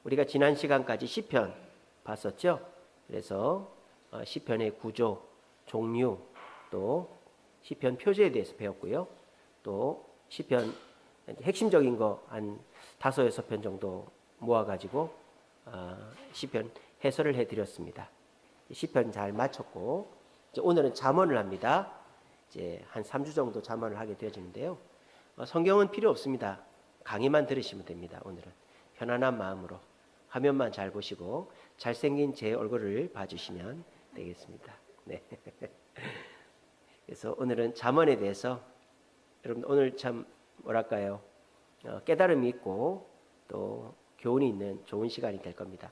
우리가 지난 시간까지 시편 봤었죠. 그래서 시편의 구조, 종류, 또 시편 표제에 대해서 배웠고요. 또 시편 핵심적인 거 한 5-6편 정도 모아가지고 시편 해설을 해드렸습니다. 시편 잘 마쳤고 이제 오늘은 잠언을 합니다. 이제 한 3주 정도 잠언을 하게 되어지는데요. 성경은 필요 없습니다. 강의만 들으시면 됩니다. 오늘은 편안한 마음으로 화면만 잘 보시고 잘생긴 제 얼굴을 봐주시면 되겠습니다. 네. 그래서 오늘은 잠언에 대해서 여러분 오늘 참 뭐랄까요, 깨달음이 있고 또 교훈이 있는 좋은 시간이 될 겁니다.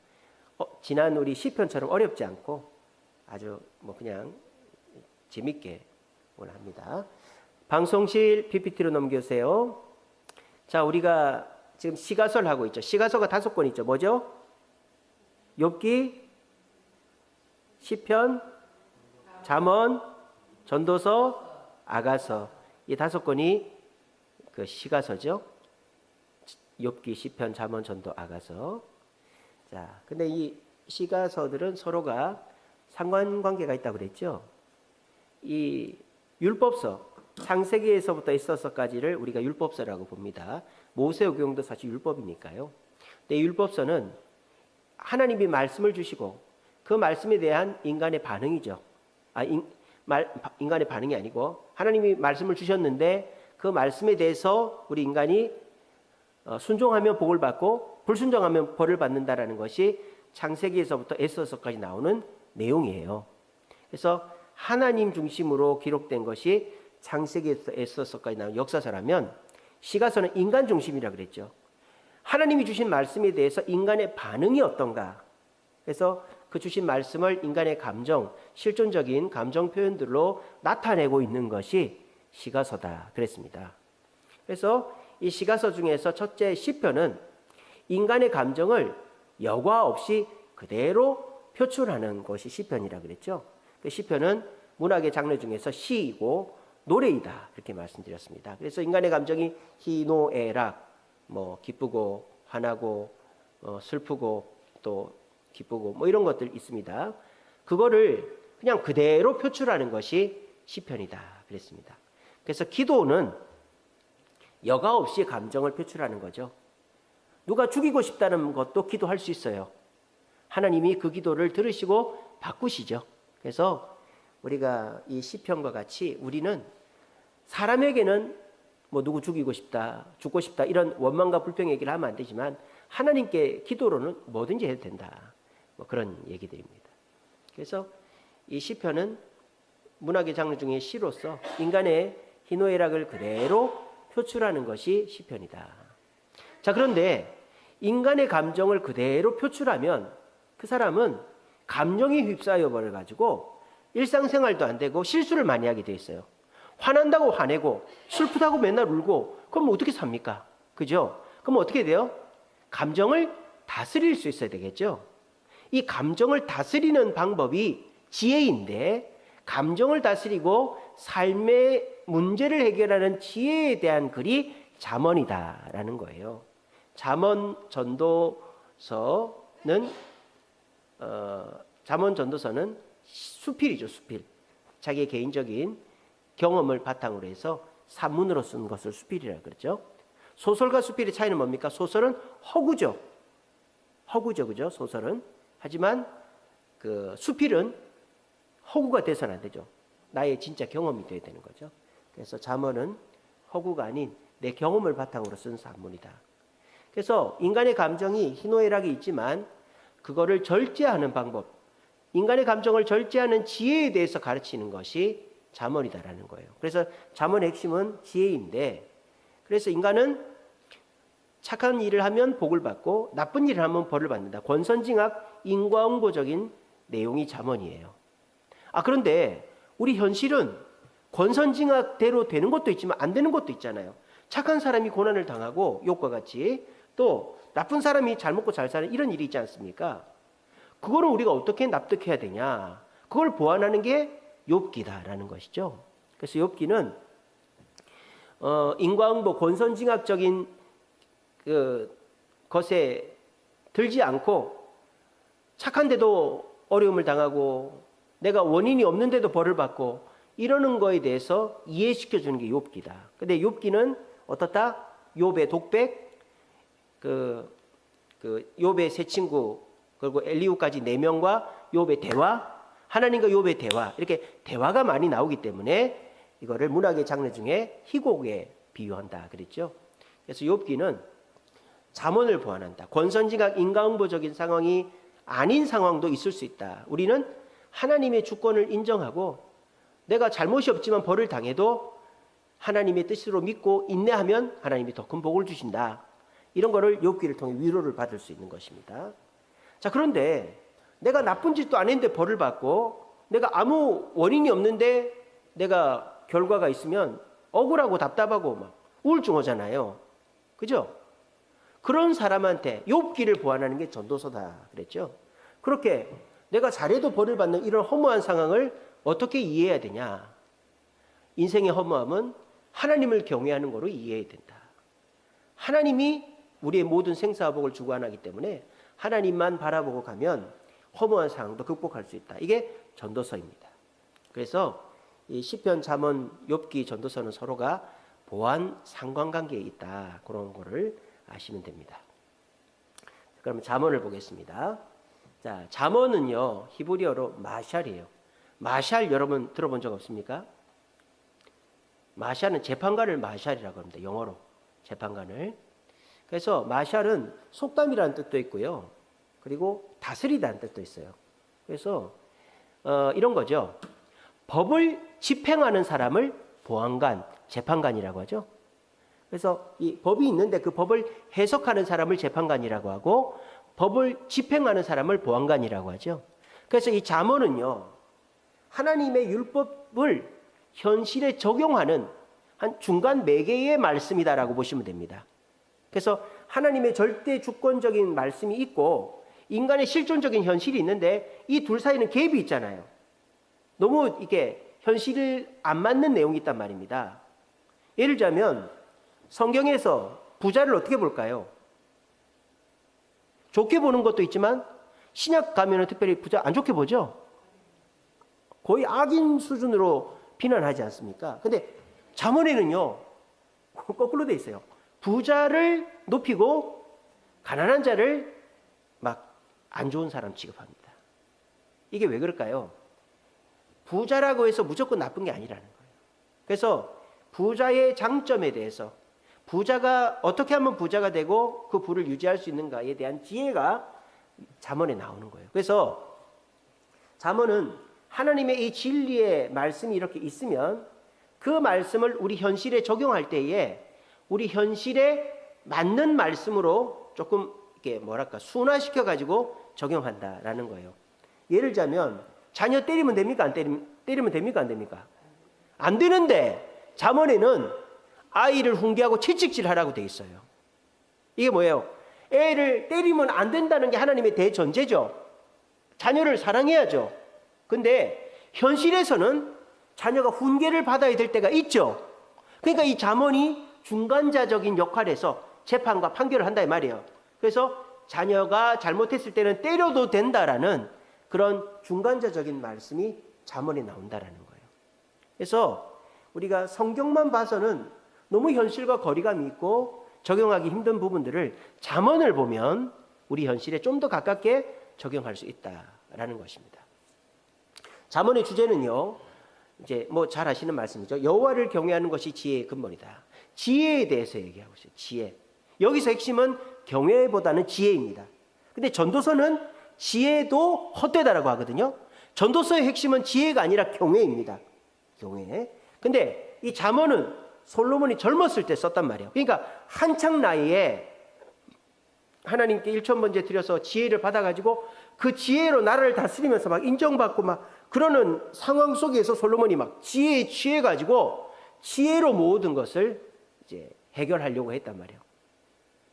지난 우리 시편처럼 어렵지 않고 아주 뭐 그냥 재밌게 오늘 합니다. 방송실 PPT로 넘겨주세요. 자, 우리가 지금 시가서를 하고 있죠. 시가서가 5권 있죠. 뭐죠? 욥기, 시편, 잠언, 전도서, 아가서. 이 5권이 그 시가서죠. 욥기, 시편, 잠언, 전도, 아가서. 자, 근데 이 시가서들은 서로가 상관관계가 있다고 그랬죠. 이 율법서, 창세기에서부터 있어서까지를 우리가 율법서라고 봅니다. 모세오경도 사실 율법이니까요. 근데 율법서는 하나님이 말씀을 주시고 그 말씀에 대한 인간의 반응이죠. 인간의 반응이 아니고 하나님이 말씀을 주셨는데 그 말씀에 대해서 우리 인간이 순종하면 복을 받고 불순종하면 벌을 받는다라는 것이 창세기에서부터 에스더서까지 나오는 내용이에요. 그래서 하나님 중심으로 기록된 것이 창세기에서 에스더서까지 나온 역사서라면 시가서는 인간 중심이라 그랬죠. 하나님이 주신 말씀에 대해서 인간의 반응이 어떤가. 그래서 그 주신 말씀을 인간의 감정, 실존적인 감정 표현들로 나타내고 있는 것이 시가서다 그랬습니다. 그래서 이 시가서 중에서 첫째 시편은 인간의 감정을 여과 없이 그대로 표출하는 것이 시편이라 그랬죠. 그 시편은 문학의 장르 중에서 시이고 노래이다 이렇게 말씀드렸습니다. 그래서 인간의 감정이 희노애락, 뭐 기쁘고 화나고 슬프고 또 기쁘고 뭐 이런 것들 있습니다. 그거를 그냥 그대로 표출하는 것이 시편이다 그랬습니다. 그래서 기도는 여과 없이 감정을 표출하는 거죠. 누가 죽이고 싶다는 것도 기도할 수 있어요. 하나님이 그 기도를 들으시고 바꾸시죠. 그래서 우리가 이 시편과 같이 우리는 사람에게는 뭐 누구 죽이고 싶다, 죽고 싶다 이런 원망과 불평 얘기를 하면 안 되지만 하나님께 기도로는 뭐든지 해도 된다. 뭐 그런 얘기들입니다. 그래서 이 시편은 문학의 장르 중에 시로서 인간의 희노애락을 그대로 표출하는 것이 시편이다. 자, 그런데 인간의 감정을 그대로 표출하면 그 사람은 감정이 휩싸여 버려가지고 일상생활도 안 되고 실수를 많이 하게 돼 있어요. 화난다고 화내고 슬프다고 맨날 울고 그럼 어떻게 삽니까? 그죠? 그럼 어떻게 돼요? 감정을 다스릴 수 있어야 되겠죠? 이 감정을 다스리는 방법이 지혜인데 감정을 다스리고 삶의 문제를 해결하는 지혜에 대한 글이 잠언이다라는 거예요. 잠언 전도서는 수필이죠, 수필. 자기의 개인적인 경험을 바탕으로 해서 산문으로 쓴 것을 수필이라고 그러죠. 소설과 수필의 차이는 뭡니까? 소설은 허구죠. 허구죠, 그죠? 소설은. 하지만 그 수필은 허구가 돼서는 안 되죠. 나의 진짜 경험이 돼야 되는 거죠. 그래서 잠언은 허구가 아닌 내 경험을 바탕으로 쓴 산문이다. 그래서 인간의 감정이 희노애락이 있지만 그거를 절제하는 방법, 인간의 감정을 절제하는 지혜에 대해서 가르치는 것이 잠언이다라는 거예요. 그래서 잠언의 핵심은 지혜인데, 그래서 인간은 착한 일을 하면 복을 받고 나쁜 일을 하면 벌을 받는다. 권선징악 인과응보적인 내용이 잠언이에요. 그런데 우리 현실은 권선징악대로 되는 것도 있지만 안 되는 것도 있잖아요. 착한 사람이 고난을 당하고 욥과 같이, 또 나쁜 사람이 잘 먹고 잘 사는 이런 일이 있지 않습니까? 그거를 우리가 어떻게 납득해야 되냐? 그걸 보완하는 게 욥기다라는 것이죠. 그래서 욥기는 인과응보 권선징악적인 그 것에 들지 않고 착한데도 어려움을 당하고 내가 원인이 없는데도 벌을 받고 이러는 거에 대해서 이해시켜 주는 게 욥기다. 근데 욥기는 어떻다? 욥의 독백, 욥의 세 친구, 그리고 엘리후까지 4명과 욥의 대화, 하나님과 욥의 대화, 이렇게 대화가 많이 나오기 때문에 이거를 문학의 장르 중에 희곡에 비유한다 그랬죠. 그래서 욥기는 잠언을 보완한다. 권선징악 인과응보적인 상황이 아닌 상황도 있을 수 있다. 우리는 하나님의 주권을 인정하고 내가 잘못이 없지만 벌을 당해도 하나님의 뜻으로 믿고 인내하면 하나님이 더 큰 복을 주신다. 이런 거를 욥기를 통해 위로를 받을 수 있는 것입니다. 자, 그런데 내가 나쁜 짓도 안 했는데 벌을 받고 내가 아무 원인이 없는데 내가 결과가 있으면 억울하고 답답하고 막 우울증 오잖아요. 그죠? 그런 사람한테 욥기를 보완하는 게 전도서다 그랬죠. 그렇게 내가 잘해도 벌을 받는 이런 허무한 상황을 어떻게 이해해야 되냐? 인생의 허무함은 하나님을 경외하는 거로 이해해야 된다. 하나님이 우리의 모든 생사복을 주관하기 때문에 하나님만 바라보고 가면 허무한 상황도 극복할 수 있다. 이게 전도서입니다. 그래서 이 시편, 잠언, 욥기, 전도서는 서로가 보완 상관관계에 있다. 그런 거를 아시면 됩니다. 그러면 잠언을 보겠습니다. 자, 잠언은요 히브리어로 마샬이에요. 마샬 여러분 들어본 적 없습니까? 마샬은 재판관을 마샬이라고 합니다. 영어로 재판관을. 그래서 마샬은 속담이라는 뜻도 있고요. 그리고 다스리다는 뜻도 있어요. 그래서 이런 거죠. 법을 집행하는 사람을 보안관, 재판관이라고 하죠. 그래서 이 법이 있는데 그 법을 해석하는 사람을 재판관이라고 하고 법을 집행하는 사람을 보안관이라고 하죠. 그래서 이 잠언은요, 하나님의 율법을 현실에 적용하는 한 중간 매개의 말씀이다라고 보시면 됩니다. 그래서 하나님의 절대 주권적인 말씀이 있고 인간의 실존적인 현실이 있는데 이 둘 사이는 갭이 있잖아요. 너무 이게 현실을 안 맞는 내용이 있단 말입니다. 예를 들자면 성경에서 부자를 어떻게 볼까요? 좋게 보는 것도 있지만 신약 가면은 특별히 부자 안 좋게 보죠. 거의 악인 수준으로 비난하지 않습니까? 근데 잠언에는요 거꾸로 돼 있어요. 부자를 높이고 가난한 자를 막 안 좋은 사람 취급합니다. 이게 왜 그럴까요? 부자라고 해서 무조건 나쁜 게 아니라는 거예요. 그래서 부자의 장점에 대해서 부자가 어떻게 하면 부자가 되고 그 부를 유지할 수 있는가에 대한 지혜가 잠언에 나오는 거예요. 그래서 잠언은 하나님의 이 진리의 말씀이 이렇게 있으면 그 말씀을 우리 현실에 적용할 때에 우리 현실에 맞는 말씀으로 조금 이렇게 순화시켜 가지고 적용한다라는 거예요. 예를 들자면 자녀 때리면 됩니까? 안 때리면 됩니까? 안 됩니까? 안 되는데 잠언에는 아이를 훈계하고 채찍질하라고 돼 있어요. 이게 뭐예요? 애를 때리면 안 된다는 게 하나님의 대전제죠. 자녀를 사랑해야죠. 근데 현실에서는 자녀가 훈계를 받아야 될 때가 있죠. 그러니까 이 잠언이 중간자적인 역할에서 재판과 판결을 한다 이 말이에요. 그래서 자녀가 잘못했을 때는 때려도 된다라는 그런 중간자적인 말씀이 잠언에 나온다라는 거예요. 그래서 우리가 성경만 봐서는 너무 현실과 거리감이 있고 적용하기 힘든 부분들을 잠언을 보면 우리 현실에 좀 더 가깝게 적용할 수 있다라는 것입니다. 잠언의 주제는요, 이제 뭐 잘 아시는 말씀이죠. 여호와를 경외하는 것이 지혜의 근본이다. 지혜에 대해서 얘기하고 있어요. 지혜. 여기서 핵심은 경외보다는 지혜입니다. 근데 전도서는 지혜도 헛되다라고 하거든요. 전도서의 핵심은 지혜가 아니라 경외입니다. 경외. 근데 이 잠언은 솔로몬이 젊었을 때 썼단 말이에요. 그러니까 한창 나이에 하나님께 일천번제 드려서 지혜를 받아가지고 그 지혜로 나라를 다스리면서 막 인정받고 막 그러는 상황 속에서 솔로몬이 막 지혜에 취해가지고 지혜로 모든 것을 이제 해결하려고 했단 말이에요.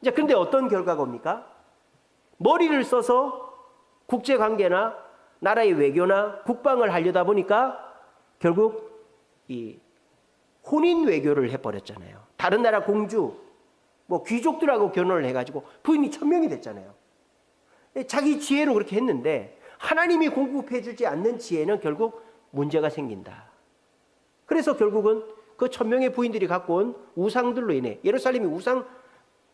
이제 근데 어떤 결과가 옵니까? 머리를 써서 국제관계나 나라의 외교나 국방을 하려다 보니까 결국 이 혼인 외교를 해버렸잖아요. 다른 나라 공주, 뭐 귀족들하고 결혼을 해가지고 부인이 1000명이 됐잖아요. 자기 지혜로 그렇게 했는데 하나님이 공급해 주지 않는 지혜는 결국 문제가 생긴다. 그래서 결국은 그 1000명의 부인들이 갖고 온 우상들로 인해 예루살렘이 우상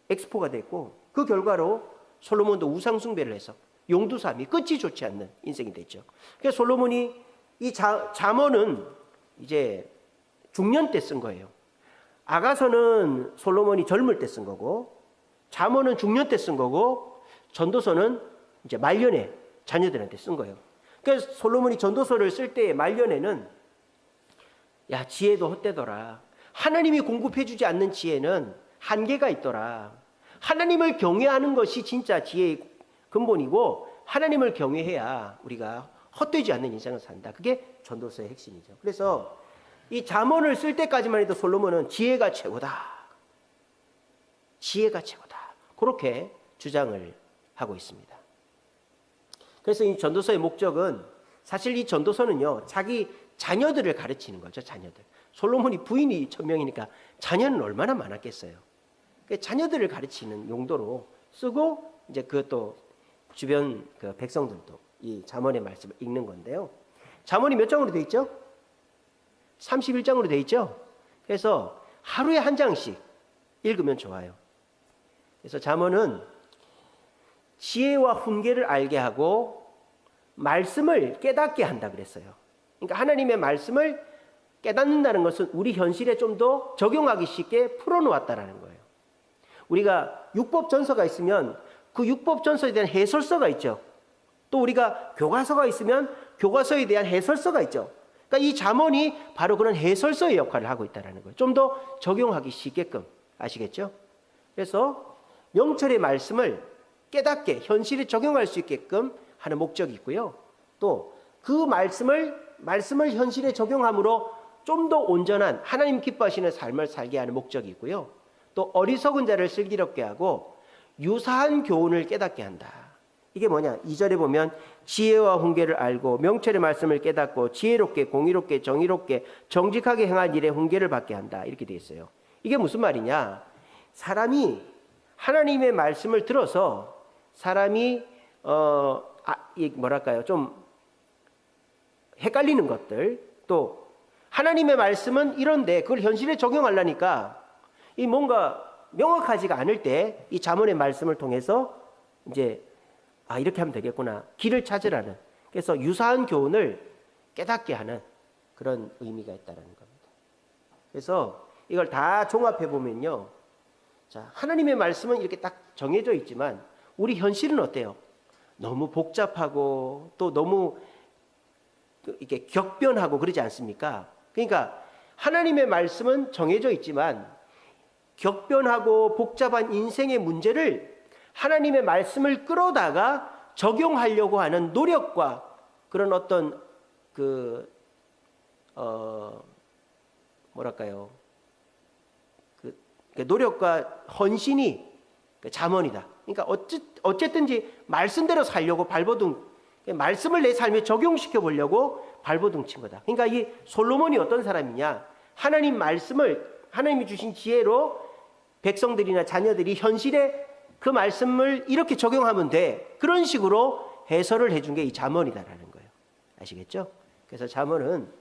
엑스포가 됐고, 그 결과로 솔로몬도 우상 숭배를 해서 용두삼이 끝이 좋지 않는 인생이 됐죠. 그래서 솔로몬이 이 잠언은 이제 중년 때 쓴 거예요. 아가서는 솔로몬이 젊을 때 쓴 거고, 잠언은 중년 때 쓴 거고, 전도서는 이제 말년에 자녀들한테 쓴 거예요. 그래서 솔로몬이 전도서를 쓸 때의 말년에는 야, 지혜도 헛되더라. 하나님이 공급해 주지 않는 지혜는 한계가 있더라. 하나님을 경외하는 것이 진짜 지혜의 근본이고, 하나님을 경외해야 우리가 헛되지 않는 인생을 산다. 그게 전도서의 핵심이죠. 그래서 이 잠언을 쓸 때까지만 해도 솔로몬은 지혜가 최고다. 지혜가 최고다. 그렇게 주장을 하고 있습니다. 그래서 이 전도서의 목적은, 사실 이 전도서는요, 자기 자녀들을 가르치는 거죠. 자녀들. 솔로몬이 부인이 1000명이니까 자녀는 얼마나 많았겠어요. 자녀들을 가르치는 용도로 쓰고, 이제 그것도 주변 그 백성들도 이 잠언의 말씀을 읽는 건데요. 잠언이 몇 장으로 되어 있죠? 31장으로 되어 있죠? 그래서 하루에 한 장씩 읽으면 좋아요. 그래서 잠언은 지혜와 훈계를 알게 하고 말씀을 깨닫게 한다 그랬어요. 그러니까 하나님의 말씀을 깨닫는다는 것은 우리 현실에 좀 더 적용하기 쉽게 풀어놓았다라는 거예요. 우리가 율법전서가 있으면 그 율법전서에 대한 해설서가 있죠. 또 우리가 교과서가 있으면 교과서에 대한 해설서가 있죠. 그러니까 이 잠언이 바로 그런 해설서의 역할을 하고 있다는 거예요. 좀 더 적용하기 쉽게끔. 아시겠죠? 그래서 명철의 말씀을 깨닫게 현실에 적용할 수 있게끔 하는 목적이 있고요. 또 그 말씀을 현실에 적용함으로 좀 더 온전한 하나님 기뻐하시는 삶을 살게 하는 목적이 있고요. 또 어리석은 자를 슬기롭게 하고 유사한 교훈을 깨닫게 한다. 이게 뭐냐? 2절에 보면 지혜와 훈계를 알고 명철의 말씀을 깨닫고 지혜롭게 공의롭게 정의롭게 정직하게 행한 일에 훈계를 받게 한다. 이렇게 되어 있어요. 이게 무슨 말이냐? 사람이 하나님의 말씀을 들어서 사람이 뭐랄까요? 좀 헷갈리는 것들, 또 하나님의 말씀은 이런데 그걸 현실에 적용하려니까 이 뭔가 명확하지가 않을 때 이 잠언의 말씀을 통해서 이제 이렇게 하면 되겠구나, 길을 찾으라는, 그래서 유사한 교훈을 깨닫게 하는 그런 의미가 있다는 겁니다. 그래서 이걸 다 종합해 보면요, 자, 하나님의 말씀은 이렇게 딱 정해져 있지만 우리 현실은 어때요? 너무 복잡하고 또 너무 이렇게 격변하고 그러지 않습니까? 그러니까 하나님의 말씀은 정해져 있지만 격변하고 복잡한 인생의 문제를 하나님의 말씀을 끌어다가 적용하려고 하는 노력과 그런 어떤 뭐랄까요? 그 노력과 헌신이 잠언이다. 그러니까 어쨌든지 말씀대로 살려고 발버둥, 말씀을 내 삶에 적용시켜 보려고 발버둥 친 거다. 그러니까 이 솔로몬이 어떤 사람이냐? 하나님 말씀을, 하나님이 주신 지혜로 백성들이나 자녀들이 현실에 그 말씀을 이렇게 적용하면 돼. 그런 식으로 해설을 해준 게 이 잠언이다라는 거예요. 아시겠죠? 그래서 잠언은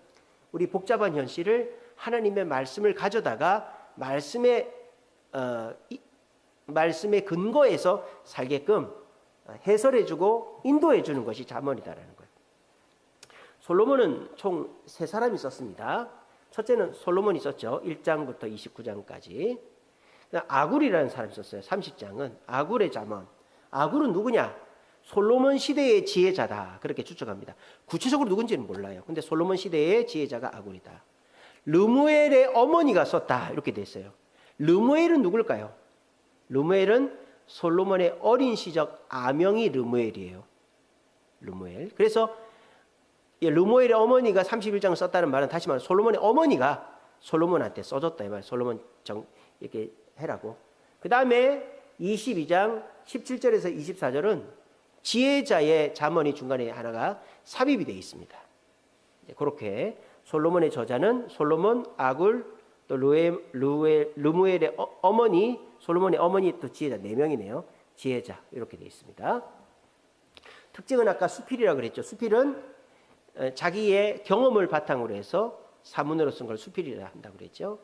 우리 복잡한 현실을 하나님의 말씀을 가져다가 말씀의 근거에서 살게끔 해설해주고 인도해주는 것이 잠언이다라는 거예요. 솔로몬은 총 3사람이 썼습니다. 첫째는 솔로몬이 썼죠. 1장부터 29장까지. 아굴이라는 사람이 썼어요. 30장은 아굴의 잠언. 아굴은 누구냐? 솔로몬 시대의 지혜자다. 그렇게 추측합니다. 구체적으로 누군지는 몰라요. 근데 솔로몬 시대의 지혜자가 아굴이다. 르무엘의 어머니가 썼다. 이렇게 돼 있어요. 르무엘은 누굴까요? 르무엘은 솔로몬의 어린 시적 아명이 르무엘이에요. 르무엘. 그래서 르무엘의 어머니가 31장을 썼다는 말은 다시 말해 솔로몬의 어머니가 솔로몬한테 써줬다. 이 말. 솔로몬 이렇게 해라고. 그 다음에 22장 17절에서 24절은 지혜자의 잠언이 중간에 하나가 삽입이 되어 있습니다. 그렇게 솔로몬의 저자는 솔로몬, 아굴, 또 르무엘의 어머니, 솔로몬의 어머니 또 지혜자 4명이네요. 지혜자 이렇게 되어 있습니다. 특징은 아까 수필이라고 그랬죠. 수필은 자기의 경험을 바탕으로 해서 사문으로 쓴 걸 수필이라 한다고 그랬죠.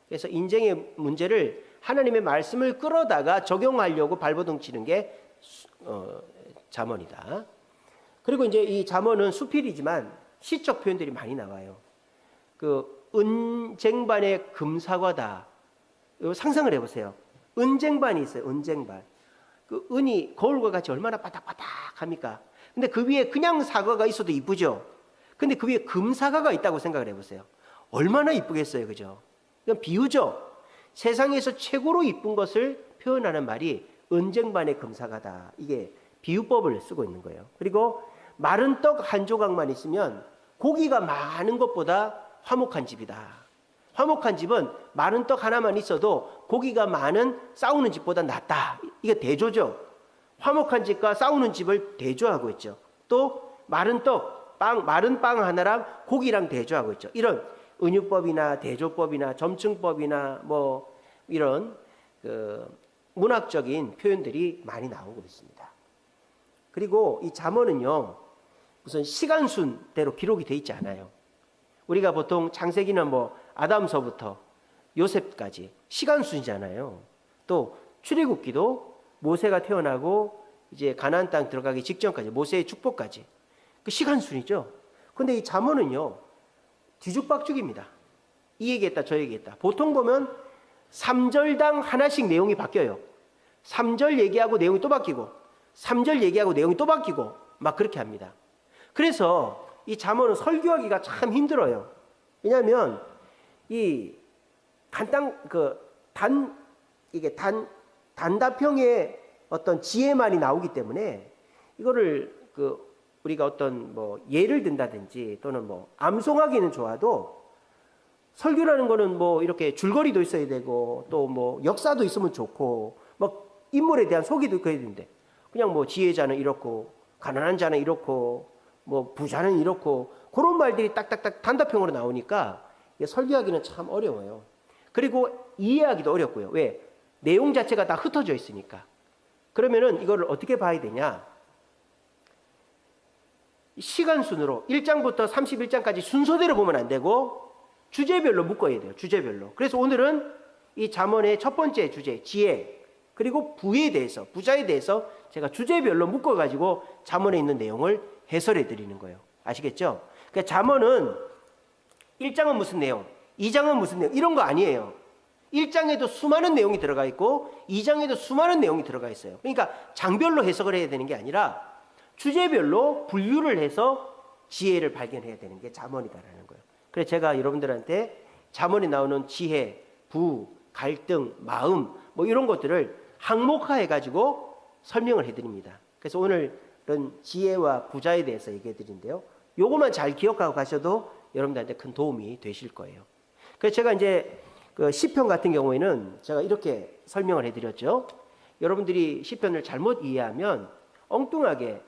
그래서 인생의 문제를 하나님의 말씀을 끌어다가 적용하려고 발버둥 치는 게 잠언이다. 그리고 이제 이 잠언은 수필이지만 시적 표현들이 많이 나와요. 그 은쟁반의 금사과다. 상상을 해보세요. 은쟁반이 있어요. 은쟁반. 그 은이 거울과 같이 얼마나 바닥바닥합니까? 근데 그 위에 그냥 사과가 있어도 이쁘죠. 근데 그 위에 금사과가 있다고 생각을 해보세요. 얼마나 이쁘겠어요, 그죠? 이건 비유죠. 세상에서 최고로 이쁜 것을 표현하는 말이 은쟁반의 금사과다. 이게 비유법을 쓰고 있는 거예요. 그리고 마른 떡 한 조각만 있으면 고기가 많은 것보다 화목한 집이다. 화목한 집은 마른 떡 하나만 있어도 고기가 많은 싸우는 집보다 낫다. 이게 대조죠. 화목한 집과 싸우는 집을 대조하고 있죠. 또 마른 떡, 마른 빵 하나랑 고기랑 대조하고 있죠. 이런 은유법이나 대조법이나 점층법이나 뭐 이런 문학적인 표현들이 많이 나오고 있습니다. 그리고 이 잠언은요, 무슨 시간순대로 기록이 돼 있지 않아요. 우리가 보통 창세기는 뭐 아담서부터 요셉까지 시간순이잖아요. 또 출애굽기도 모세가 태어나고 이제 가나안 땅 들어가기 직전까지, 모세의 축복까지 그 시간순이죠. 근데 이 잠언은요, 뒤죽박죽입니다. 이 얘기했다 저 얘기했다. 보통 보면 3절당 하나씩 내용이 바뀌어요. 3절 얘기하고 내용이 또 바뀌고 3절 얘기하고 내용이 또 바뀌고 막 그렇게 합니다. 그래서 이 잠언은 설교하기가 참 힘들어요. 왜냐하면 이 단답형의 어떤 지혜만이 나오기 때문에 이거를 우리가 어떤 뭐 예를 든다든지 또는 뭐 암송하기는 좋아도 설교라는 거는 뭐 이렇게 줄거리도 있어야 되고 또 뭐 역사도 있으면 좋고 뭐 인물에 대한 소개도 있어야 되는데 그냥 뭐 지혜자는 이렇고 가난한 자는 이렇고 뭐 부자는 이렇고 그런 말들이 딱딱딱 단답형으로 나오니까 설교하기는 참 어려워요. 그리고 이해하기도 어렵고요. 왜? 내용 자체가 다 흩어져 있으니까. 그러면은 이거를 어떻게 봐야 되냐? 시간 순으로 1장부터 31장까지 순서대로 보면 안 되고 주제별로 묶어야 돼요. 주제별로. 그래서 오늘은 이 잠언의 첫 번째 주제, 지혜, 그리고 부에 대해서, 부자에 대해서 제가 주제별로 묶어가지고 잠언에 있는 내용을 해설해 드리는 거예요. 아시겠죠? 그러니까 잠언은 1장은 무슨 내용, 2장은 무슨 내용, 이런 거 아니에요. 1장에도 수많은 내용이 들어가 있고 2장에도 수많은 내용이 들어가 있어요. 그러니까 장별로 해석을 해야 되는 게 아니라 주제별로 분류를 해서 지혜를 발견해야 되는 게 잠언이다라는 거예요. 그래서 제가 여러분들한테 잠언에 나오는 지혜, 부, 갈등, 마음 뭐 이런 것들을 항목화해가지고 설명을 해드립니다. 그래서 오늘은 지혜와 부자에 대해서 얘기해 드린데요. 요것만 잘 기억하고 가셔도 여러분들한테 큰 도움이 되실 거예요. 그래서 제가 이제 그 시편 같은 경우에는 제가 이렇게 설명을 해드렸죠. 여러분들이 시편을 잘못 이해하면 엉뚱하게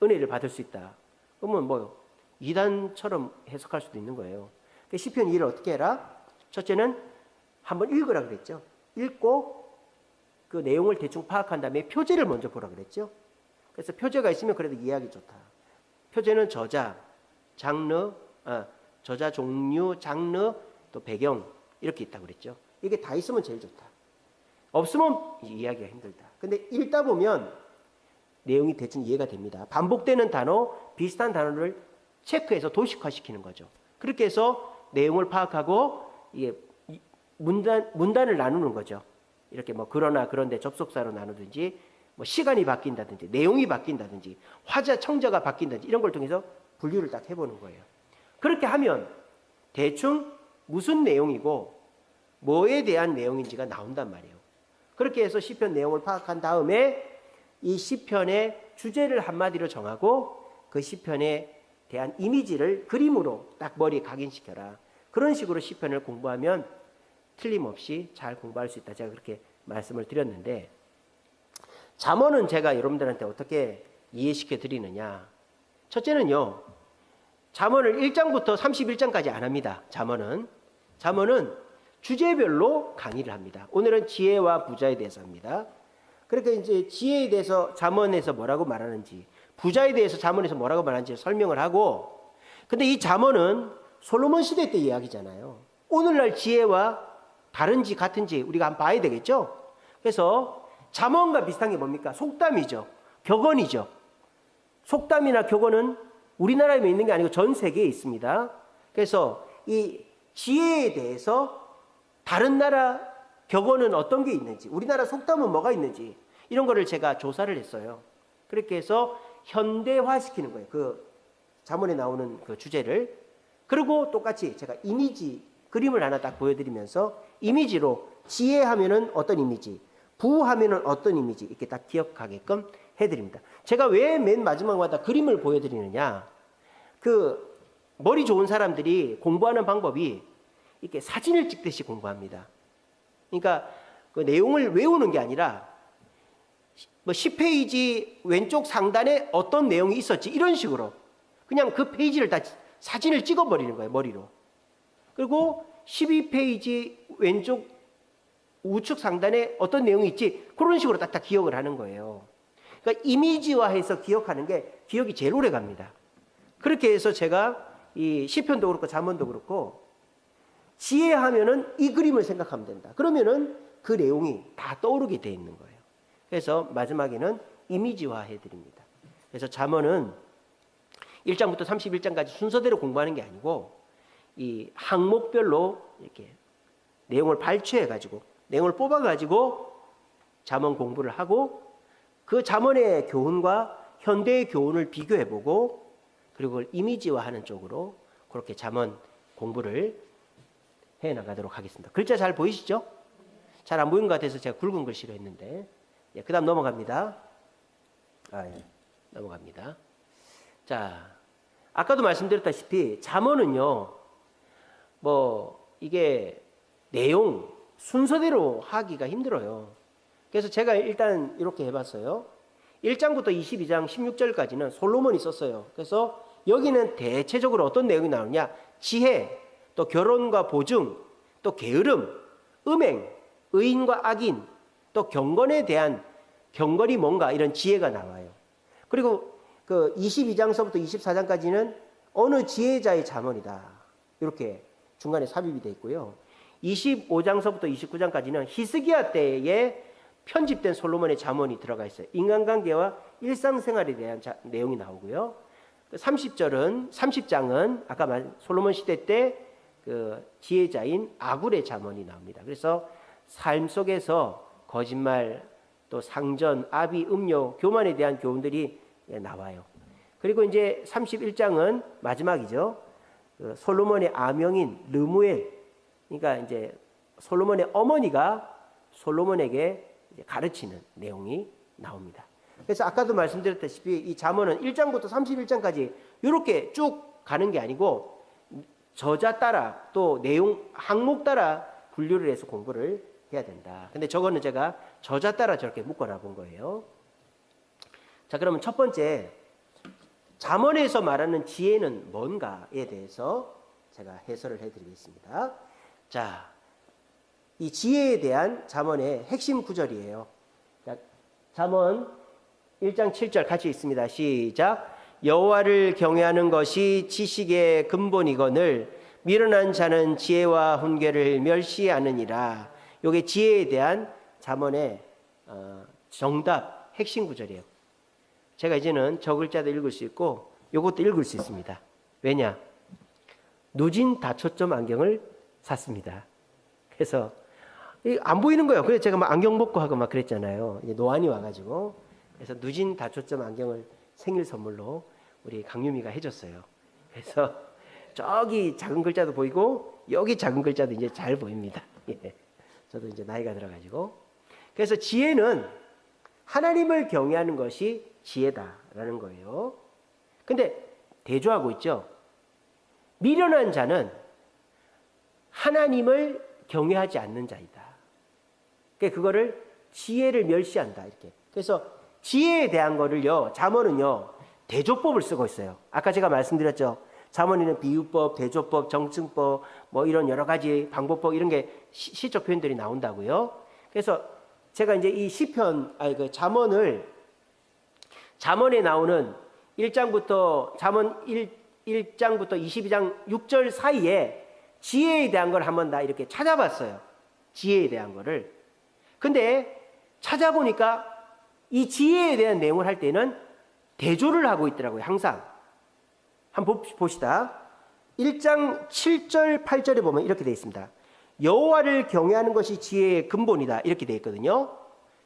은혜를 받을 수 있다. 그러면 뭐 이단처럼 해석할 수도 있는 거예요. 시편 2를 어떻게 해라? 첫째는 한번 읽으라 그랬죠. 읽고 그 내용을 대충 파악한 다음에 표제를 먼저 보라 그랬죠. 그래서 표제가 있으면 그래도 이해하기 좋다. 표제는 저자, 저자 종류, 장르, 또 배경 이렇게 있다고 그랬죠. 이게 다 있으면 제일 좋다. 없으면 이해하기가 힘들다. 근데 읽다 보면 내용이 대충 이해가 됩니다. 반복되는 단어, 비슷한 단어를 체크해서 도식화시키는 거죠. 그렇게 해서 내용을 파악하고 이게 문단을 나누는 거죠. 이렇게 뭐 그러나 그런데 접속사로 나누든지 뭐 시간이 바뀐다든지 내용이 바뀐다든지 화자 청자가 바뀐다든지 이런 걸 통해서 분류를 딱 해보는 거예요. 그렇게 하면 대충 무슨 내용이고 뭐에 대한 내용인지가 나온단 말이에요. 그렇게 해서 시편 내용을 파악한 다음에 이 시편의 주제를 한마디로 정하고 그 시편에 대한 이미지를 그림으로 딱 머리에 각인시켜라. 그런 식으로 시편을 공부하면 틀림없이 잘 공부할 수 있다. 제가 그렇게 말씀을 드렸는데 잠언은 제가 여러분들한테 어떻게 이해시켜 드리느냐. 첫째는요. 잠언을 1장부터 31장까지 안 합니다. 잠언은 주제별로 강의를 합니다. 오늘은 지혜와 부자에 대해서 합니다. 그러니까 이제 지혜에 대해서 잠언에서 뭐라고 말하는지, 부자에 대해서 잠언에서 뭐라고 말하는지 설명을 하고, 근데 이 잠언은 솔로몬 시대 때 이야기잖아요. 오늘날 지혜와 다른지 같은지 우리가 한번 봐야 되겠죠. 그래서 잠언과 비슷한 게 뭡니까? 속담이죠. 격언이죠. 속담이나 격언은 우리나라에만 있는 게 아니고 전 세계에 있습니다. 그래서 이 지혜에 대해서 다른 나라 격언은 어떤 게 있는지, 우리나라 속담은 뭐가 있는지, 이런 거를 제가 조사를 했어요. 그렇게 해서 현대화시키는 거예요. 그 잠언에 나오는 그 주제를. 그리고 똑같이 제가 이미지, 그림을 하나 딱 보여드리면서 이미지로 지혜하면은 어떤 이미지, 부하면은 어떤 이미지, 이렇게 딱 기억하게끔 해드립니다. 제가 왜 맨 마지막마다 그림을 보여드리느냐, 그 머리 좋은 사람들이 공부하는 방법이 이렇게 사진을 찍듯이 공부합니다. 그러니까 그 내용을 외우는 게 아니라 뭐 10페이지 왼쪽 상단에 어떤 내용이 있었지, 이런 식으로 그냥 그 페이지를 다 사진을 찍어버리는 거예요, 머리로. 그리고 12페이지 왼쪽 우측 상단에 어떤 내용이 있지, 그런 식으로 딱딱 기억을 하는 거예요. 그러니까 이미지화해서 기억하는 게 기억이 제일 오래 갑니다. 그렇게 해서 제가 이 시편도 그렇고 잠언도 그렇고 지혜하면은 이 그림을 생각하면 된다. 그러면은 그 내용이 다 떠오르게 돼 있는 거예요. 그래서 마지막에는 이미지화해 드립니다. 그래서 잠언은 1장부터 31장까지 순서대로 공부하는 게 아니고 이 항목별로 이렇게 내용을 발췌해 가지고, 내용을 뽑아 가지고 잠언 공부를 하고, 그 잠언의 교훈과 현대의 교훈을 비교해 보고, 그리고 그걸 이미지화하는 쪽으로 그렇게 잠언 공부를 해 나가도록 하겠습니다. 글자 잘 보이시죠? 잘 안 보이는 것 같아서 제가 굵은 글씨로 했는데, 예, 그 다음 넘어갑니다. 넘어갑니다. 자, 아까도 말씀드렸다시피 잠언은요, 뭐 이게 내용 순서대로 하기가 힘들어요. 그래서 제가 일단 이렇게 해봤어요. 1장부터 22장 16절까지는 솔로몬이 썼어요. 그래서 여기는 대체적으로 어떤 내용이 나오냐, 지혜, 또 결혼과 보증, 또 게으름, 음행, 의인과 악인, 또 경건에 대한 경건이 뭔가, 이런 지혜가 나와요. 그리고 그 22장서부터 24장까지는 어느 지혜자의 잠언이다, 이렇게 중간에 삽입이 되어 있고요. 25장서부터 29장까지는 히스기야 때에 편집된 솔로몬의 잠언이 들어가 있어요. 인간관계와 일상생활에 대한 내용이 나오고요. 30장은 아까 솔로몬 시대 때 그 지혜자인 아굴의 잠언이 나옵니다. 그래서 삶 속에서 거짓말, 또 상전, 아비, 음료, 교만에 대한 교훈들이 나와요. 그리고 이제 31장은 마지막이죠. 그 솔로몬의 아명인 르무엘, 그러니까 이제 솔로몬의 어머니가 솔로몬에게 가르치는 내용이 나옵니다. 그래서 아까도 말씀드렸다시피 이 잠언은 1장부터 31장까지 이렇게 쭉 가는 게 아니고 저자 따라, 또 내용 항목 따라 분류를 해서 공부를 해야 된다. 근데 저거는 제가 저자 따라 저렇게 묶어놔 본 거예요. 자, 그러면 첫 번째, 잠언에서 말하는 지혜는 뭔가에 대해서 제가 해설을 해드리겠습니다. 자, 이 지혜에 대한 잠언의 핵심 구절이에요. 잠언 1장 7절 같이 있습니다. 시작. 여호와를 경외하는 것이 지식의 근본이거늘 미련한 자는 지혜와 훈계를 멸시하느니라. 이게 지혜에 대한 잠언의 정답, 핵심 구절이에요. 제가 이제는 저 글자도 읽을 수 있고 이것도 읽을 수 있습니다. 왜냐? 누진 다초점 안경을 샀습니다. 그래서 안 보이는 거예요. 그래서 제가 막 안경 벗고 하고 막 그랬잖아요. 이제 노안이 와가지고. 그래서 누진 다초점 안경을 생일 선물로 우리 강유미가 해줬어요. 그래서 저기 작은 글자도 보이고 여기 작은 글자도 이제 잘 보입니다. 예. 저도 이제 나이가 들어가지고. 그래서 지혜는 하나님을 경외하는 것이 지혜다라는 거예요. 근데 대조하고 있죠. 미련한 자는 하나님을 경외하지 않는 자이다. 그거를 지혜를 멸시한다, 이렇게. 그래서 지혜에 대한 거를요, 잠언은요, 대조법을 쓰고 있어요. 아까 제가 말씀드렸죠. 잠언에는 비유법, 대조법, 정증법, 뭐 이런 여러 가지 방법법, 이런 게 시적 표현들이 나온다고요. 그래서 제가 이제 이 시편, 그 잠언에 나오는 1장부터 잠언 1장부터 22장 6절 사이에 지혜에 대한 걸 한번 다 이렇게 찾아봤어요. 지혜에 대한 거를. 근데 찾아보니까 이 지혜에 대한 내용을 할 때는 대조를 하고 있더라고요. 항상. 한번 봅시다. 1장 7절 8절에 보면 이렇게 되어 있습니다. 여호와를 경외하는 것이 지혜의 근본이다. 이렇게 되어 있거든요.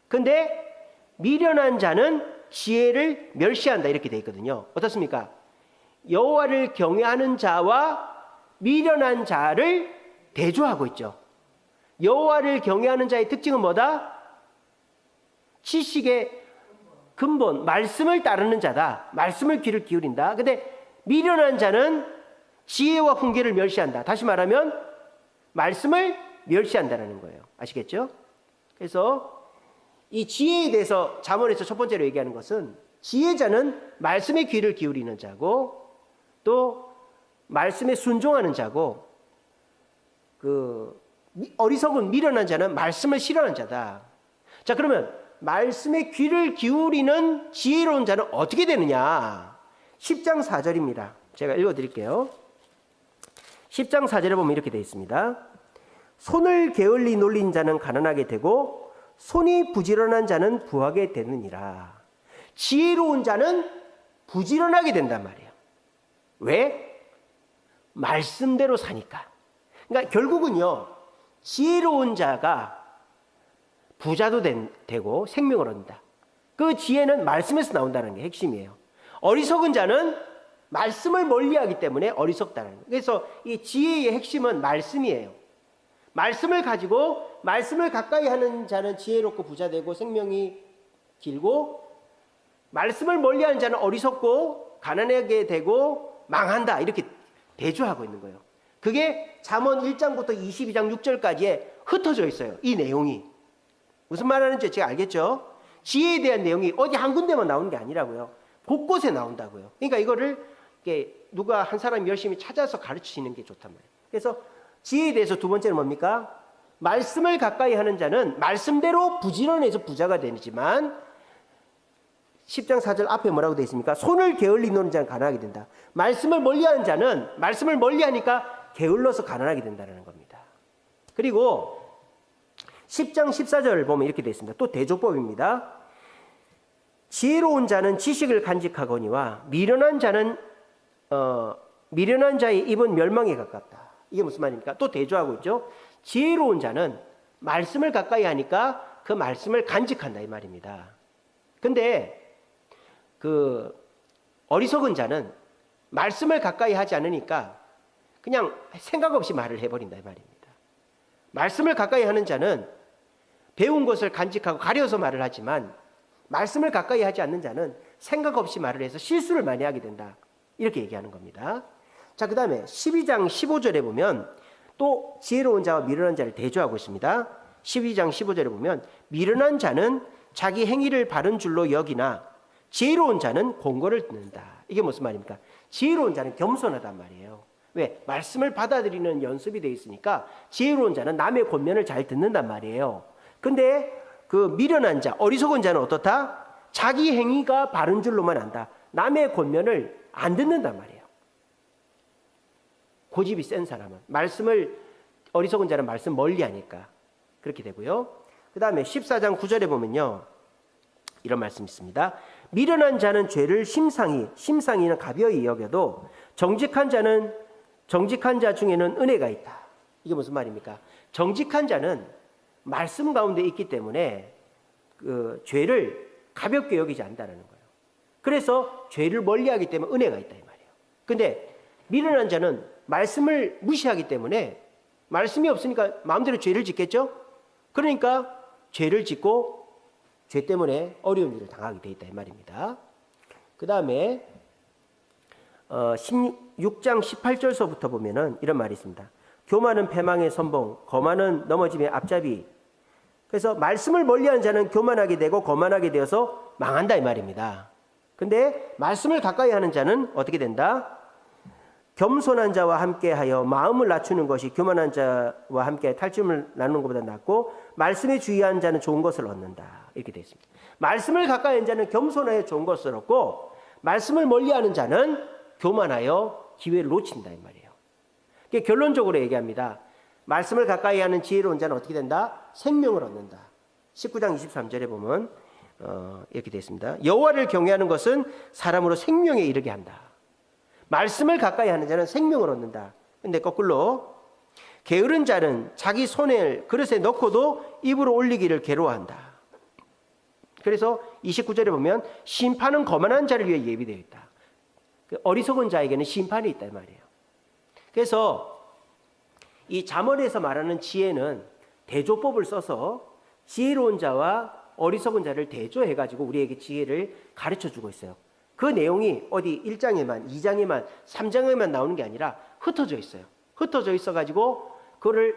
근데 미련한 자는 지혜를 멸시한다. 이렇게 되어 있거든요. 어떻습니까? 여호와를 경외하는 자와 미련한 자를 대조하고 있죠. 여호와를 경외하는 자의 특징은 뭐다? 지식의 근본, 말씀을 따르는 자다. 말씀을 귀를 기울인다. 근데 미련한 자는 지혜와 훈계를 멸시한다. 다시 말하면 말씀을 멸시한다는 거예요. 아시겠죠? 그래서 이 지혜에 대해서 잠언에서 첫 번째로 얘기하는 것은 지혜자는 말씀에 귀를 기울이는 자고 또 말씀에 순종하는 자고 어리석은 미련한 자는 말씀을 싫어하는 자다. 자, 그러면 말씀에 귀를 기울이는 지혜로운 자는 어떻게 되느냐? 10장 4절입니다. 제가 읽어드릴게요. 10장 4절에 보면 이렇게 되어 있습니다. 손을 게을리 놀린 자는 가난하게 되고 손이 부지런한 자는 부하게 되느니라. 지혜로운 자는 부지런하게 된단 말이에요. 왜? 말씀대로 사니까. 그러니까 결국은요, 지혜로운 자가 부자도 되고 생명을 얻는다. 그 지혜는 말씀에서 나온다는 게 핵심이에요. 어리석은 자는 말씀을 멀리하기 때문에 어리석다는 거예요. 그래서 이 지혜의 핵심은 말씀이에요. 말씀을 가지고 말씀을 가까이 하는 자는 지혜롭고 부자 되고 생명이 길고 말씀을 멀리하는 자는 어리석고 가난하게 되고 망한다. 이렇게 대조하고 있는 거예요. 그게 잠언 1장부터 22장 6절까지에 흩어져 있어요. 이 내용이. 무슨 말하는지 제가 알겠죠? 지혜에 대한 내용이 어디 한 군데만 나오는 게 아니라고요. 곳곳에 나온다고요. 그러니까 이거를 누가 한 사람이 열심히 찾아서 가르치시는 게 좋단 말이에요. 그래서 지혜에 대해서 두 번째는 뭡니까? 말씀을 가까이 하는 자는 말씀대로 부지런해서 부자가 되지만 10장 4절 앞에 뭐라고 되어 있습니까? 손을 게을리 노는 자는 가난하게 된다. 말씀을 멀리하는 자는 말씀을 멀리하니까 게을러서 가난하게 된다는 겁니다. 그리고 10장 14절 보면 이렇게 되어 있습니다. 또 대조법입니다. 지혜로운 자는 지식을 간직하거니와 미련한 자의 입은 멸망에 가깝다. 이게 무슨 말입니까? 또 대조하고 있죠. 지혜로운 자는 말씀을 가까이 하니까 그 말씀을 간직한다 이 말입니다. 근데 어리석은 자는 말씀을 가까이 하지 않으니까 그냥 생각 없이 말을 해버린다 이 말입니다. 말씀을 가까이 하는 자는 배운 것을 간직하고 가려서 말을 하지만 말씀을 가까이 하지 않는 자는 생각 없이 말을 해서 실수를 많이 하게 된다. 이렇게 얘기하는 겁니다. 자, 그 다음에 12장 15절에 보면 또 지혜로운 자와 미련한 자를 대조하고 있습니다. 12장 15절에 보면 미련한 자는 자기 행위를 바른 줄로 여기나 지혜로운 자는 공고를 듣는다. 이게 무슨 말입니까? 지혜로운 자는 겸손하단 말이에요. 왜? 말씀을 받아들이는 연습이 되어 있으니까 지혜로운 자는 남의 권면을 잘 듣는단 말이에요. 근데 그 미련한 자, 어리석은 자는 어떻다? 자기 행위가 바른 줄로만 안다. 남의 권면을 안 듣는단 말이에요. 고집이 센 사람은 어리석은 자는 말씀 멀리 하니까 그렇게 되고요. 그 다음에 14장 9절에 보면요, 이런 말씀이 있습니다. 미련한 자는 죄를 심상이는 가벼이 여겨도 정직한 자 중에는 은혜가 있다. 이게 무슨 말입니까? 정직한 자는 말씀 가운데 있기 때문에 그 죄를 가볍게 여기지 않는다는 거예요. 그래서 죄를 멀리하기 때문에 은혜가 있다 이 말이에요. 근데 미련한 자는 말씀을 무시하기 때문에 말씀이 없으니까 마음대로 죄를 짓겠죠? 그러니까 죄를 짓고 죄 때문에 어려운 일을 당하게 돼 있다 이 말입니다. 그 다음에 16장 18절서부터 보면은 이런 말이 있습니다. 교만은 패망의 선봉, 거만은 넘어짐의 앞잡이. 그래서 말씀을 멀리하는 자는 교만하게 되고 거만하게 되어서 망한다 이 말입니다. 근데 말씀을 가까이 하는 자는 어떻게 된다? 겸손한 자와 함께하여 마음을 낮추는 것이 교만한 자와 함께 탈춤을 나누는 것보다 낫고 말씀에 주의하는 자는 좋은 것을 얻는다. 이렇게 되어 있습니다. 말씀을 가까이 하는 자는 겸손하여 좋은 것을 얻고 말씀을 멀리하는 자는 교만하여 기회를 놓친다 이 말이에요. 그러니까 결론적으로 얘기합니다. 말씀을 가까이 하는 지혜로운 자는 어떻게 된다? 생명을 얻는다. 19장 23절에 보면 이렇게 되어 있습니다. 여호와를 경외하는 것은 사람으로 생명에 이르게 한다. 말씀을 가까이 하는 자는 생명을 얻는다. 근데 거꾸로 게으른 자는 자기 손을 그릇에 넣고도 입으로 올리기를 괴로워한다. 그래서 29절에 보면 심판은 거만한 자를 위해 예비되어 있다. 어리석은 자에게는 심판이 있다 이 말이에요. 그래서 이 잠언에서 말하는 지혜는 대조법을 써서 지혜로운 자와 어리석은 자를 대조해가지고 우리에게 지혜를 가르쳐주고 있어요. 그 내용이 어디 1장에만 2장에만 3장에만 나오는 게 아니라 흩어져 있어요. 흩어져 있어가지고 그거를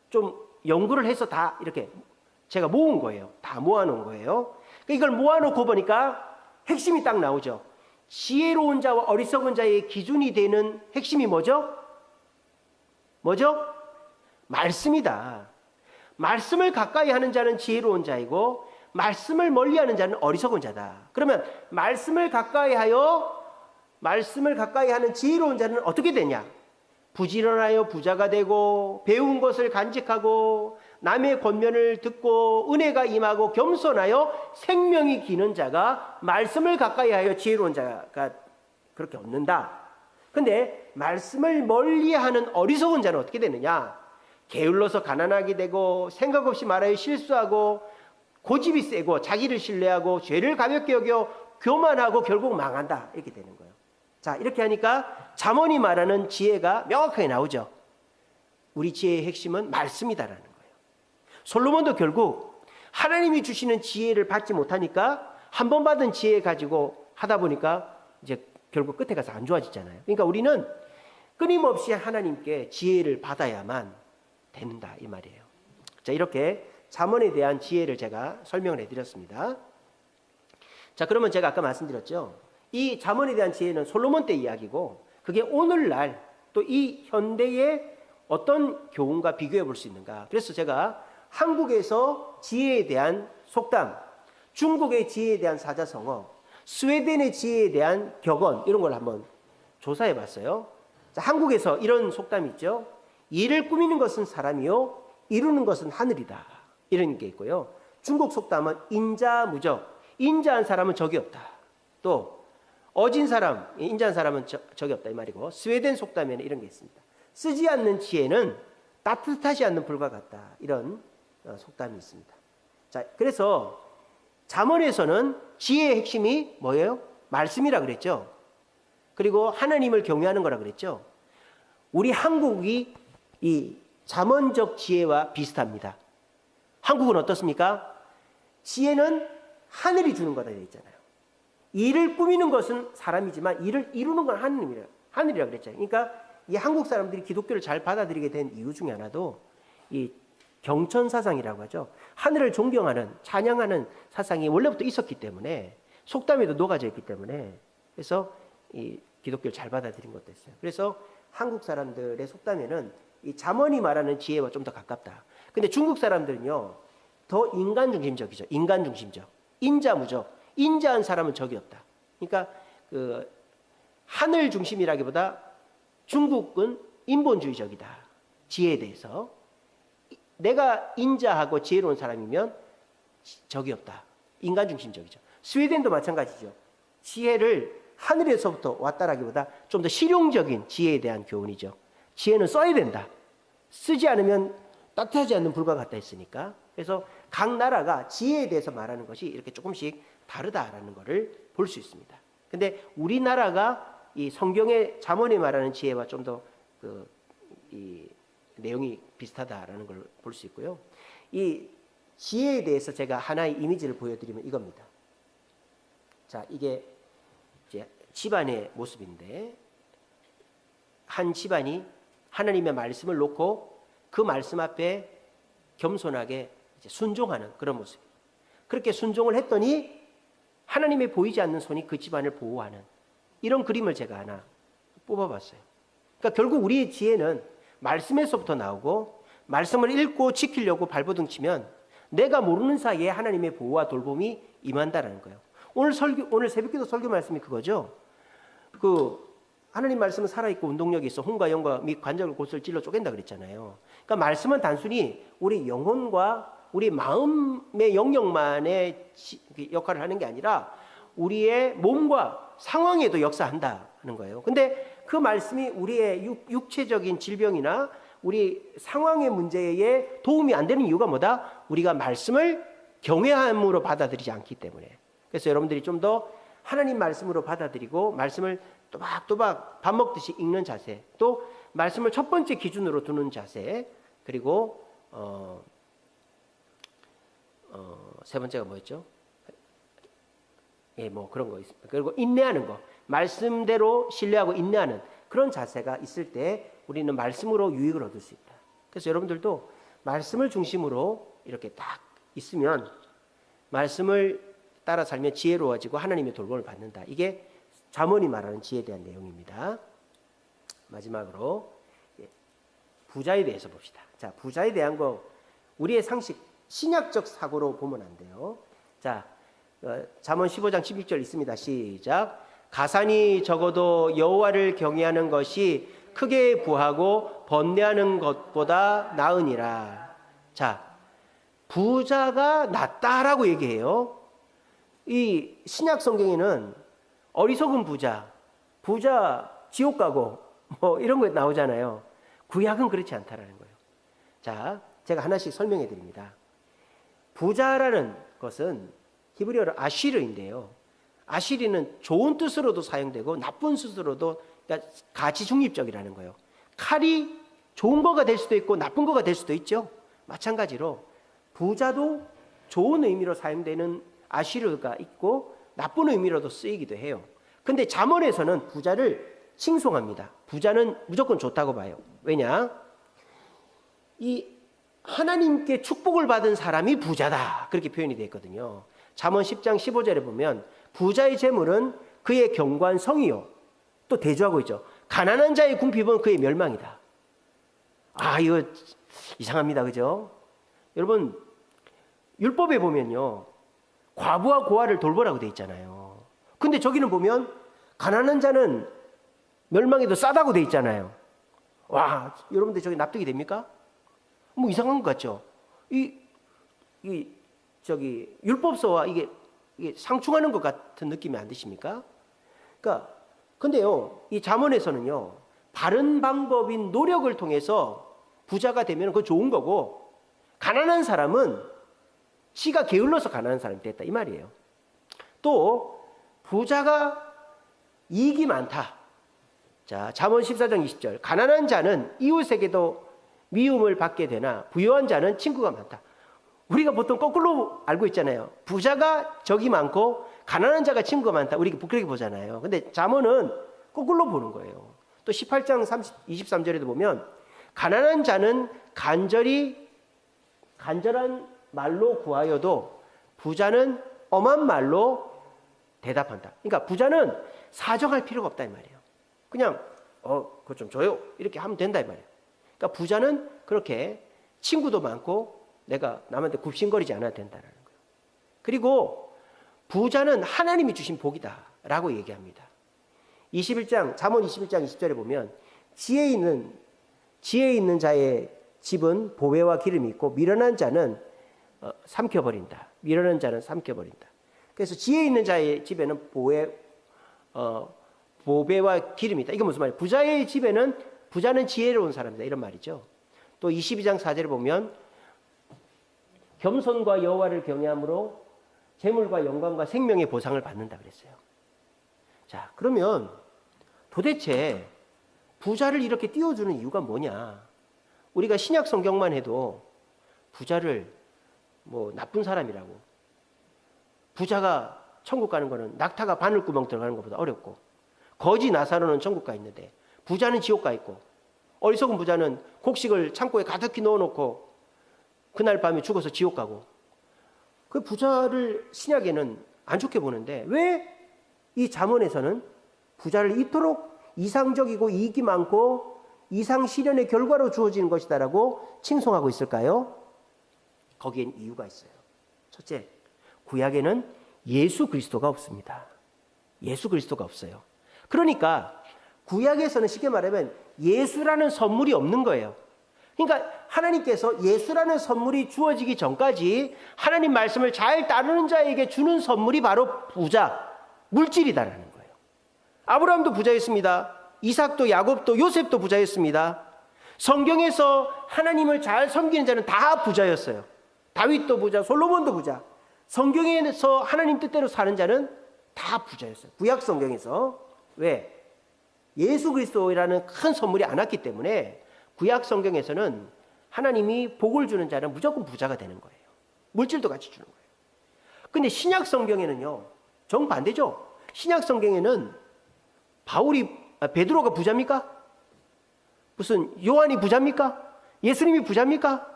좀 연구를 해서 다 이렇게 제가 모은 거예요. 다 모아놓은 거예요. 이걸 모아놓고 보니까 핵심이 딱 나오죠. 지혜로운 자와 어리석은 자의 기준이 되는 핵심이 뭐죠? 뭐죠? 말씀이다. 말씀을 가까이 하는 자는 지혜로운 자이고 말씀을 멀리하는 자는 어리석은 자다. 그러면 말씀을 가까이 하는 지혜로운 자는 어떻게 되냐? 부지런하여 부자가 되고 배운 것을 간직하고 남의 권면을 듣고 은혜가 임하고 겸손하여 생명이 기는 자가 말씀을 가까이 하여 지혜로운 자가 그렇게 얻는다. 근데 말씀을 멀리하는 어리석은 자는 어떻게 되느냐? 게을러서 가난하게 되고 생각 없이 말하여 실수하고 고집이 세고 자기를 신뢰하고 죄를 가볍게 여겨 교만하고 결국 망한다. 이렇게 되는 거예요. 자, 이렇게 하니까 잠언이 말하는 지혜가 명확하게 나오죠. 우리 지혜의 핵심은 말씀이다라는 거예요. 솔로몬도 결국 하나님이 주시는 지혜를 받지 못하니까 한 번 받은 지혜 가지고 하다 보니까 이제 결국 끝에 가서 안 좋아지잖아요. 그러니까 우리는 끊임없이 하나님께 지혜를 받아야만 된다 이 말이에요. 자, 이렇게 잠언에 대한 지혜를 제가 설명을 해드렸습니다. 자, 그러면 제가 아까 말씀드렸죠. 이 잠언에 대한 지혜는 솔로몬 때 이야기고 그게 오늘날 또 이 현대의 어떤 교훈과 비교해 볼 수 있는가. 그래서 제가 한국에서 지혜에 대한 속담, 중국의 지혜에 대한 사자성어, 스웨덴의 지혜에 대한 격언 이런 걸 한번 조사해 봤어요. 자, 한국에서 이런 속담이 있죠. 일을 꾸미는 것은 사람이요 이루는 것은 하늘이다. 이런 게 있고요. 중국 속담은 인자무적, 인자한 사람은 적이 없다. 또 어진 사람, 인자한 사람은 적이 없다 이 말이고, 스웨덴 속담에는 이런 게 있습니다. 쓰지 않는 지혜는 따뜻하지 않는 불과 같다. 이런 속담이 있습니다. 자, 그래서 잠언에서는 지혜의 핵심이 뭐예요? 말씀이라 그랬죠. 그리고 하나님을 경외하는 거라 그랬죠. 우리 한국이 이 잠언적 지혜와 비슷합니다. 한국은 어떻습니까? 지혜는 하늘이 주는 거다 되어 있잖아요. 일을 꾸미는 것은 사람이지만 일을 이루는 건 하늘이라 그랬잖아요. 그러니까 이 한국 사람들이 기독교를 잘 받아들이게 된 이유 중에 하나도 이 경천 사상이라고 하죠. 하늘을 존경하는, 찬양하는 사상이 원래부터 있었기 때문에, 속담에도 녹아져 있기 때문에, 그래서 이 기독교를 잘 받아들인 것도 있어요. 그래서 한국 사람들의 속담에는 이 잠언이 말하는 지혜와 좀 더 가깝다. 근데 중국 사람들은요, 더 인간 중심적이죠. 인간 중심적. 인자무적. 인자한 사람은 적이 없다. 그러니까 그 하늘 중심이라기보다 중국은 인본주의적이다. 지혜에 대해서. 내가 인자하고 지혜로운 사람이면 적이 없다. 인간 중심적이죠. 스웨덴도 마찬가지죠. 지혜를 하늘에서부터 왔다라기보다 좀 더 실용적인 지혜에 대한 교훈이죠. 지혜는 써야 된다. 쓰지 않으면 따뜻하지 않는 불과 같다 했으니까. 그래서 각 나라가 지혜에 대해서 말하는 것이 이렇게 조금씩 다르다라는 것을 볼 수 있습니다. 근데 우리나라가 이 성경의 잠언에 말하는 지혜와 좀 더 이 내용이 비슷하다라는 걸 볼 수 있고요. 이 지혜에 대해서 제가 하나의 이미지를 보여드리면 이겁니다. 자, 이게 이제 집안의 모습인데, 한 집안이 하나님의 말씀을 놓고 그 말씀 앞에 겸손하게 이제 순종하는 그런 모습. 그렇게 순종을 했더니 하나님의 보이지 않는 손이 그 집안을 보호하는 이런 그림을 제가 하나 뽑아봤어요. 그러니까 결국 우리의 지혜는 말씀에서부터 나오고, 말씀을 읽고 지키려고 발버둥 치면 내가 모르는 사이에 하나님의 보호와 돌봄이 임한다라는 거예요. 오늘 새벽기도 설교 말씀이 그거죠. 하나님 말씀은 살아있고 운동력이 있어 혼과 영과 및 관절과 골수를 찔러 쪼갠다 그랬잖아요. 그러니까 말씀은 단순히 우리 영혼과 우리 마음의 영역만의 역할을 하는 게 아니라 우리의 몸과 상황에도 역사한다는 거예요. 근데 그 말씀이 우리의 육체적인 질병이나 우리 상황의 문제에 도움이 안 되는 이유가 뭐다? 우리가 말씀을 경외함으로 받아들이지 않기 때문에. 그래서 여러분들이 좀 더 하나님 말씀으로 받아들이고 말씀을 또박또박 밥 먹듯이 읽는 자세, 또 말씀을 첫 번째 기준으로 두는 자세, 그리고 세 번째가 뭐였죠? 뭐 그런 거 있습니다. 그리고 인내하는 거, 말씀대로 신뢰하고 인내하는 그런 자세가 있을 때 우리는 말씀으로 유익을 얻을 수 있다. 그래서 여러분들도 말씀을 중심으로 이렇게 딱 있으면 말씀을 따라 살면 지혜로워지고 하나님의 돌봄을 받는다. 이게 잠언이 말하는 지혜에 대한 내용입니다. 마지막으로 부자에 대해서 봅시다. 자, 부자에 대한 거 우리의 상식, 신약적 사고로 보면 안 돼요. 자, 잠언 15장 11절 있습니다. 시작. 가산이 적어도 여호와를 경외하는 것이 크게 부하고 번뇌하는 것보다 나으니라. 자, 부자가 낫다라고 얘기해요. 이 신약 성경에는 어리석은 부자 지옥 가고 뭐 이런 거 나오잖아요. 구약은 그렇지 않다라는 거예요. 자, 제가 하나씩 설명해 드립니다. 부자라는 것은 히브리어로 아시르인데요. 아시리는 좋은 뜻으로도 사용되고 나쁜 뜻으로도, 그러니까 가치중립적이라는 거예요. 칼이 좋은 거가 될 수도 있고 나쁜 거가 될 수도 있죠. 마찬가지로 부자도 좋은 의미로 사용되는 아시르가 있고 나쁜 의미로도 쓰이기도 해요. 근데 잠언에서는 부자를 칭송합니다. 부자는 무조건 좋다고 봐요. 왜냐? 이 하나님께 축복을 받은 사람이 부자다, 그렇게 표현이 되어 있거든요. 잠언 10장 15절에 보면 부자의 재물은 그의 경관성이요, 또 대조하고 있죠. 가난한 자의 궁핍은 그의 멸망이다. 이거 이상합니다, 그죠? 여러분, 율법에 보면요, 과부와 고아를 돌보라고 돼 있잖아요. 근데 저기는 보면 가난한 자는 멸망에도 싸다고 돼 있잖아요. 와, 여러분들 저기 납득이 됩니까? 뭐 이상한 것 같죠? 율법서와 이게 상충하는 것 같은 느낌이 안 드십니까? 그러니까 근데요, 이 잠언에서는요, 바른 방법인 노력을 통해서 부자가 되면 그거 좋은 거고, 가난한 사람은 지가 게을러서 가난한 사람이 됐다, 이 말이에요. 또 부자가 이익이 많다. 자, 잠언 14장 20절. 가난한 자는 이웃에게도 미움을 받게 되나 부유한 자는 친구가 많다. 우리가 보통 거꾸로 알고 있잖아요. 부자가 적이 많고 가난한 자가 친구가 많다, 우리가 그렇게 보잖아요. 근데 잠언은 거꾸로 보는 거예요. 또 18장 23절에도 보면 가난한 자는 간절한 말로 구하여도 부자는 엄한 말로 대답한다. 그러니까 부자는 사정할 필요가 없다 이 말이에요. 그냥 그거 좀 줘요, 이렇게 하면 된다 이 말이에요. 그러니까 부자는 그렇게 친구도 많고 내가 남한테 굽신거리지 않아도 된다는 거예요. 그리고 부자는 하나님이 주신 복이다라고 얘기합니다. 잠언 21장 20절에 보면 지혜 있는 자의 집은 보배와 기름이 있고 미련한 자는 삼켜버린다. 미련한 자는 삼켜버린다. 그래서 지혜 있는 자의 집에는 보배와 기름이 있다. 이게 무슨 말이에요? 부자는 지혜로운 사람이다, 이런 말이죠. 또 22장 4절에 보면 겸손과 여호와를 경외함으로 재물과 영광과 생명의 보상을 받는다 그랬어요. 자, 그러면 도대체 부자를 이렇게 띄워주는 이유가 뭐냐? 우리가 신약 성경만 해도 부자를 뭐 나쁜 사람이라고, 부자가 천국 가는 거는 낙타가 바늘구멍 들어가는 것보다 어렵고, 거지 나사로는 천국 가 있는데 부자는 지옥 가 있고, 어리석은 부자는 곡식을 창고에 가득히 넣어놓고 그날 밤에 죽어서 지옥 가고, 그 부자를 신약에는 안 좋게 보는데 왜 이 잠언에서는 부자를 이토록 이상적이고 이익이 많고 이상 실현의 결과로 주어지는 것이다라고 칭송하고 있을까요? 거기엔 이유가 있어요. 첫째, 구약에는 예수 그리스도가 없습니다. 예수 그리스도가 없어요. 그러니까 구약에서는 쉽게 말하면 예수라는 선물이 없는 거예요. 그러니까 하나님께서 예수라는 선물이 주어지기 전까지 하나님 말씀을 잘 따르는 자에게 주는 선물이 바로 부자, 물질이다라는 거예요. 아브라함도 부자였습니다. 이삭도 야곱도 요셉도 부자였습니다. 성경에서 하나님을 잘 섬기는 자는 다 부자였어요. 다윗도 부자, 솔로몬도 부자. 성경에서 하나님 뜻대로 사는 자는 다 부자였어요. 구약 성경에서. 왜? 예수 그리스도라는 큰 선물이 안 왔기 때문에 구약 성경에서는 하나님이 복을 주는 자는 무조건 부자가 되는 거예요. 물질도 같이 주는 거예요. 근데 신약 성경에는요, 정반대죠. 신약 성경에는 베드로가 부자입니까? 무슨 요한이 부자입니까? 예수님이 부자입니까?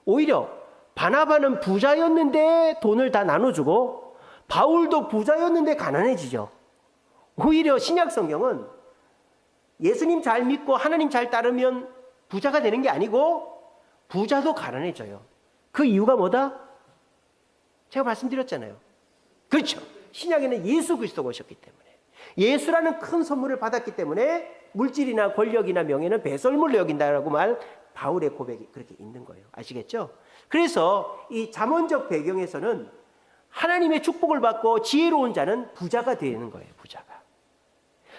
오히려 바나바는 부자였는데 돈을 다 나눠주고 바울도 부자였는데 가난해지죠. 오히려 신약 성경은 예수님 잘 믿고 하나님 잘 따르면 부자가 되는 게 아니고 부자도 가난해져요. 그 이유가 뭐다? 제가 말씀드렸잖아요. 그렇죠. 신약에는 예수 그리스도가 오셨기 때문에, 예수라는 큰 선물을 받았기 때문에 물질이나 권력이나 명예는 배설물로 여긴다라고 바울의 고백이 그렇게 있는 거예요. 아시겠죠? 그래서 이 잠언적 배경에서는 하나님의 축복을 받고 지혜로운 자는 부자가 되는 거예요. 부자가.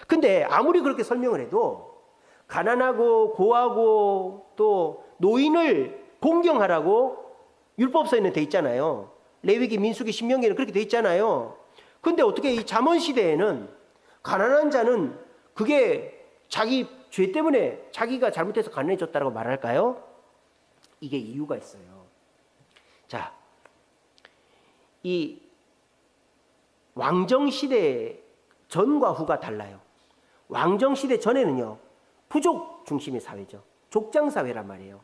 근데 아무리 그렇게 설명을 해도 가난하고 고하고 또 노인을 공경하라고 율법서에는 돼 있잖아요. 레위기, 민수기, 신명기에는 그렇게 돼 있잖아요. 근데 어떻게 이 잠언 시대에는 가난한 자는 그게 자기 죄 때문에 자기가 잘못해서 가난해졌다고 말할까요? 이게 이유가 있어요. 자, 이 왕정시대 전과 후가 달라요. 왕정시대 전에는요, 부족 중심의 사회죠. 족장사회란 말이에요.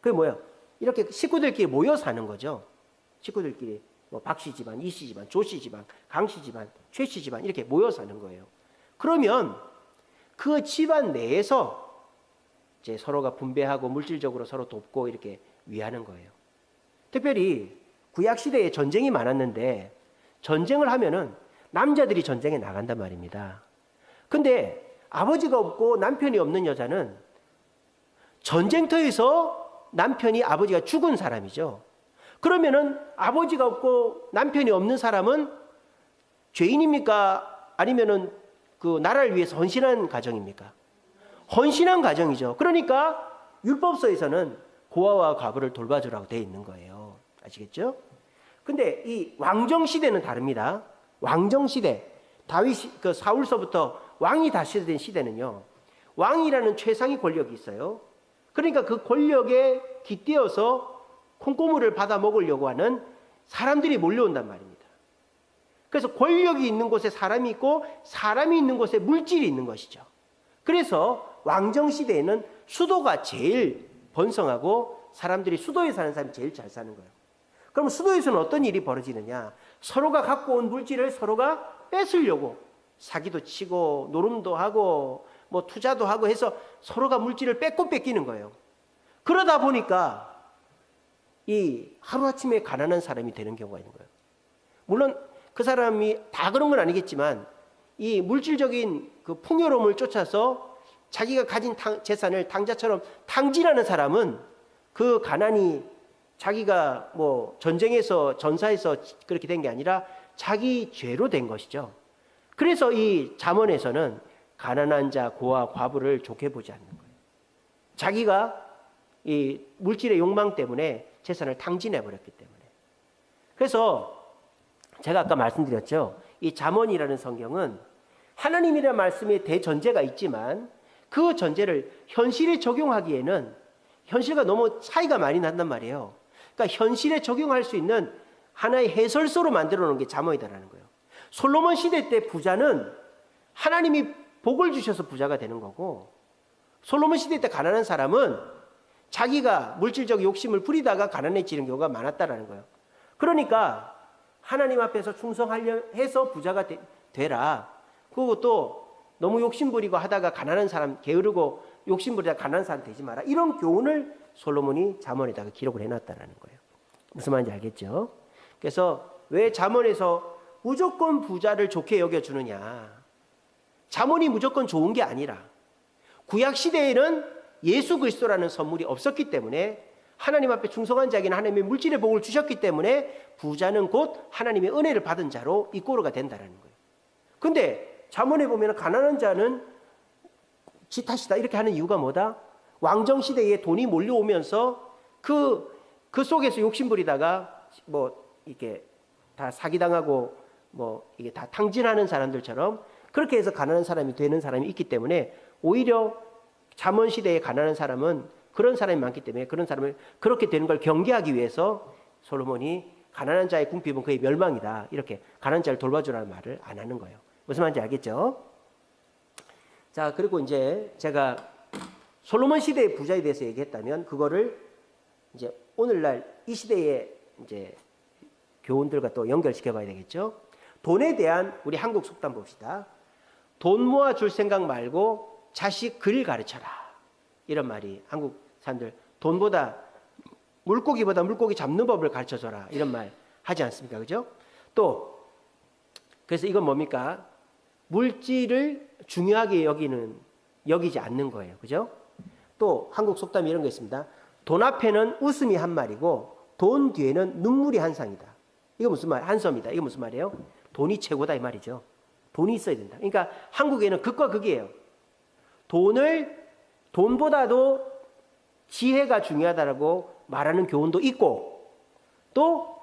그게 뭐예요? 이렇게 식구들끼리 모여 사는 거죠. 식구들끼리 뭐 박씨 집안, 이씨 집안, 조씨 집안, 강씨 집안, 최씨 집안 이렇게 모여 사는 거예요. 그러면 그 집안 내에서 이제 서로가 분배하고 물질적으로 서로 돕고 이렇게 위하는 거예요. 특별히 구약 시대에 전쟁이 많았는데 전쟁을 하면은 남자들이 전쟁에 나간단 말입니다. 근데 아버지가 없고 남편이 없는 여자는 전쟁터에서 남편이 아버지가 죽은 사람이죠. 그러면은 아버지가 없고 남편이 없는 사람은 죄인입니까? 아니면은 그 나라를 위해서 헌신한 가정입니까? 헌신한 가정이죠. 그러니까 율법서에서는 고아와 과부를 돌봐주라고 되어 있는 거예요. 아시겠죠? 근데 이 왕정 시대는 다릅니다. 왕정 시대, 다윗 그 사울서부터 왕이 다스리던 시대는요, 왕이라는 최상위 권력이 있어요. 그러니까 그 권력에 깃대어서 콩고물을 받아 먹으려고 하는 사람들이 몰려온단 말입니다. 그래서 권력이 있는 곳에 사람이 있고 사람이 있는 곳에 물질이 있는 것이죠. 그래서 왕정 시대에는 수도가 제일 번성하고 사람들이 수도에 사는 사람이 제일 잘 사는 거예요. 그럼 수도에서는 어떤 일이 벌어지느냐? 서로가 갖고 온 물질을 서로가 뺏으려고 사기도 치고 노름도 하고 뭐 투자도 하고 해서 서로가 물질을 뺏고 뺏기는 거예요. 그러다 보니까 이 하루아침에 가난한 사람이 되는 경우가 있는 거예요. 물론 그 사람이 다 그런 건 아니겠지만 이 물질적인 그 풍요로움을 쫓아서 자기가 가진 재산을 당자처럼 탕진하는 사람은 그 가난이 자기가 뭐 전쟁에서 전사해서 그렇게 된 게 아니라 자기 죄로 된 것이죠. 그래서 이 잠언에서는 가난한 자, 고아, 과부를 좋게 보지 않는 거예요. 자기가 이 물질의 욕망 때문에 재산을 탕진해 버렸기 때문에. 그래서 제가 아까 말씀드렸죠. 이 잠언이라는 성경은 하나님이라는 말씀에 대전제가 있지만 그 전제를 현실에 적용하기에는 현실과 너무 차이가 많이 난단 말이에요. 그러니까 현실에 적용할 수 있는 하나의 해설서로 만들어 놓은 게 잠언이다라는 거예요. 솔로몬 시대 때 부자는 하나님이 복을 주셔서 부자가 되는 거고, 솔로몬 시대 때 가난한 사람은 자기가 물질적 욕심을 부리다가 가난해지는 경우가 많았다라는 거예요. 그러니까 하나님 앞에서 충성하려 해서 부자가 되라. 그리고 또 너무 욕심부리고 하다가 가난한 사람 게으르고 욕심부리다 가난한 사람 되지 마라. 이런 교훈을 솔로몬이 잠언에다가 기록을 해놨다라는 거예요. 무슨 말인지 알겠죠? 그래서 왜 잠언에서 무조건 부자를 좋게 여겨주느냐? 잠언이 무조건 좋은 게 아니라 구약 시대에는 예수 그리스도라는 선물이 없었기 때문에 하나님 앞에 충성한 자에게는 하나님의 물질의 복을 주셨기 때문에 부자는 곧 하나님의 은혜를 받은 자로 이꼬르가 된다는 거예요. 근데 잠언에 보면 가난한 자는 지 탓이다 이렇게 하는 이유가 뭐다? 왕정 시대에 돈이 몰려오면서 그 속에서 욕심 부리다가 뭐 이게 다 사기당하고 뭐 이게 다 탕진하는 사람들처럼 그렇게 해서 가난한 사람이 되는 사람이 있기 때문에 오히려 잠언 시대에 가난한 사람은 그런 사람이 많기 때문에 그런 사람을 그렇게 되는 걸 경계하기 위해서 솔로몬이 가난한 자의 궁핍은 그의 멸망이다. 이렇게 가난한 자를 돌봐주라는 말을 안 하는 거예요. 무슨 말인지 알겠죠? 자, 그리고 이제 제가 솔로몬 시대의 부자에 대해서 얘기했다면 그거를 이제 오늘날 이 시대의 이제 교훈들과 또 연결시켜 봐야 되겠죠? 돈에 대한 우리 한국 속담 봅시다. 돈 모아줄 생각 말고 자식 글 가르쳐라. 이런 말이 한국 사람들 돈보다 물고기보다 물고기 잡는 법을 가르쳐줘라. 이런 말 하지 않습니까? 그죠? 또 그래서 이건 뭡니까? 물질을 중요하게 여기지 않는 거예요. 그죠? 또 한국 속담이 이런 거 있습니다. 돈 앞에는 웃음이 한 말이고 돈 뒤에는 눈물이 한 상이다. 이거 무슨 말? 한섬이다. 이거 무슨 말이에요? 돈이 최고다 이 말이죠. 돈이 있어야 된다. 그러니까 한국에는 극과 극이에요. 돈보다도 지혜가 중요하다라고 말하는 교훈도 있고 또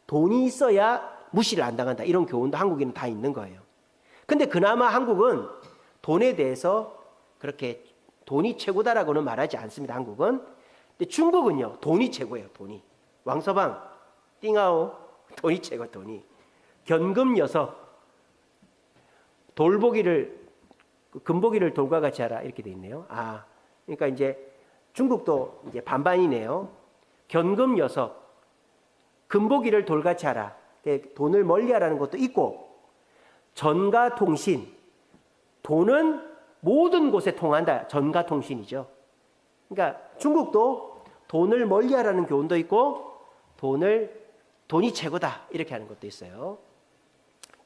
돈이 있어야 무시를 안 당한다. 이런 교훈도 한국에는 다 있는 거예요. 근데 그나마 한국은 돈에 대해서 그렇게 돈이 최고다라고는 말하지 않습니다. 한국은. 근데 중국은요. 돈이 최고예요. 돈이. 왕서방 띵하오. 돈이 최고 돈이. 견금여서 금보기를 돌과 같이 하라 이렇게 돼 있네요. 아, 그러니까 이제 중국도 이제 반반이네요. 견금여석, 금보기를 돌같이 하라. 돈을 멀리하라는 것도 있고, 전가통신, 돈은 모든 곳에 통한다. 전가통신이죠. 그러니까 중국도 돈을 멀리하라는 교훈도 있고, 돈이 최고다 이렇게 하는 것도 있어요.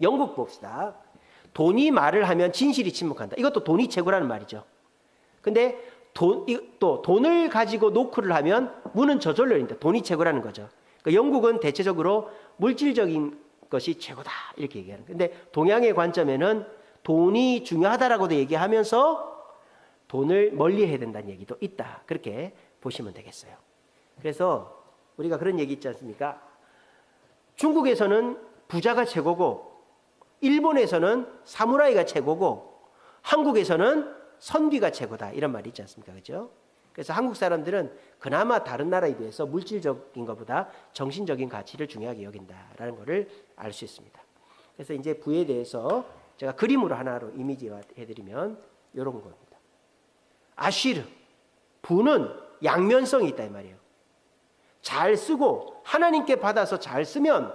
영국 봅시다. 돈이 말을 하면 진실이 침묵한다. 이것도 돈이 최고라는 말이죠. 근데 또 돈을 가지고 노크를 하면 문은 저절로 열린다. 돈이 최고라는 거죠. 그러니까 영국은 대체적으로 물질적인 것이 최고다 이렇게 얘기하는 거예요. 근데 동양의 관점에는 돈이 중요하다라고도 얘기하면서 돈을 멀리해야 된다는 얘기도 있다. 그렇게 보시면 되겠어요. 그래서 우리가 그런 얘기 있지 않습니까? 중국에서는 부자가 최고고 일본에서는 사무라이가 최고고 한국에서는 선비가 최고다 이런 말이 있지 않습니까? 그죠? 그래서 한국 사람들은 그나마 다른 나라에 비해서 물질적인 것보다 정신적인 가치를 중요하게 여긴다라는 것을 알 수 있습니다. 그래서 이제 부에 대해서 제가 그림으로 하나로 이미지화해드리면 이런 겁니다. 아쉬르, 부는 양면성이 있다 이 말이에요. 잘 쓰고 하나님께 받아서 잘 쓰면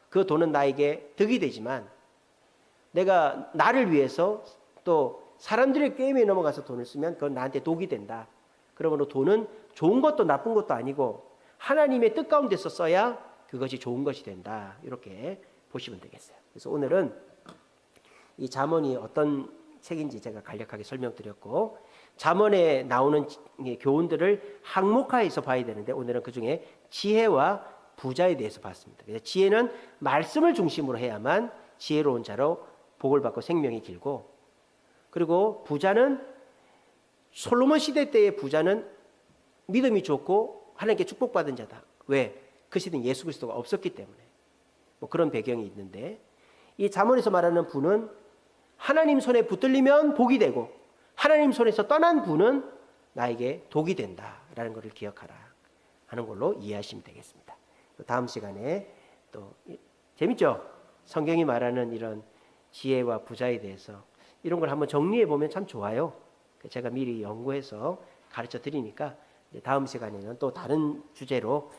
그 돈은 나에게 득이 되지만 내가 나를 위해서 또 사람들의 게임에 넘어가서 돈을 쓰면 그건 나한테 독이 된다. 그러므로 돈은 좋은 것도 나쁜 것도 아니고 하나님의 뜻 가운데서 써야 그것이 좋은 것이 된다. 이렇게 보시면 되겠어요. 그래서 오늘은 이 잠언이 어떤 책인지 제가 간략하게 설명드렸고 잠언에 나오는 교훈들을 항목화해서 봐야 되는데 오늘은 그중에 지혜와 부자에 대해서 봤습니다. 그래서 지혜는 말씀을 중심으로 해야만 지혜로운 자로 복을 받고 생명이 길고 그리고 부자는 솔로몬 시대 때의 부자는 믿음이 좋고 하나님께 축복받은 자다. 왜? 그 시대는 예수 그리스도가 없었기 때문에 뭐 그런 배경이 있는데 이 잠언에서 말하는 부는 하나님 손에 붙들리면 복이 되고 하나님 손에서 떠난 부는 나에게 독이 된다라는 것을 기억하라 하는 걸로 이해하시면 되겠습니다. 다음 시간에 또 재밌죠? 성경이 말하는 이런 지혜와 부자에 대해서 이런 걸 한번 정리해 보면 참 좋아요. 제가 미리 연구해서 가르쳐 드리니까 다음 시간에는 또 다른 주제로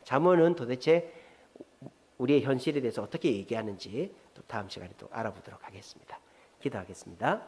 잠언은 도대체 우리의 현실에 대해서 어떻게 얘기하는지 또 다음 시간에 또 알아보도록 하겠습니다. 기도하겠습니다.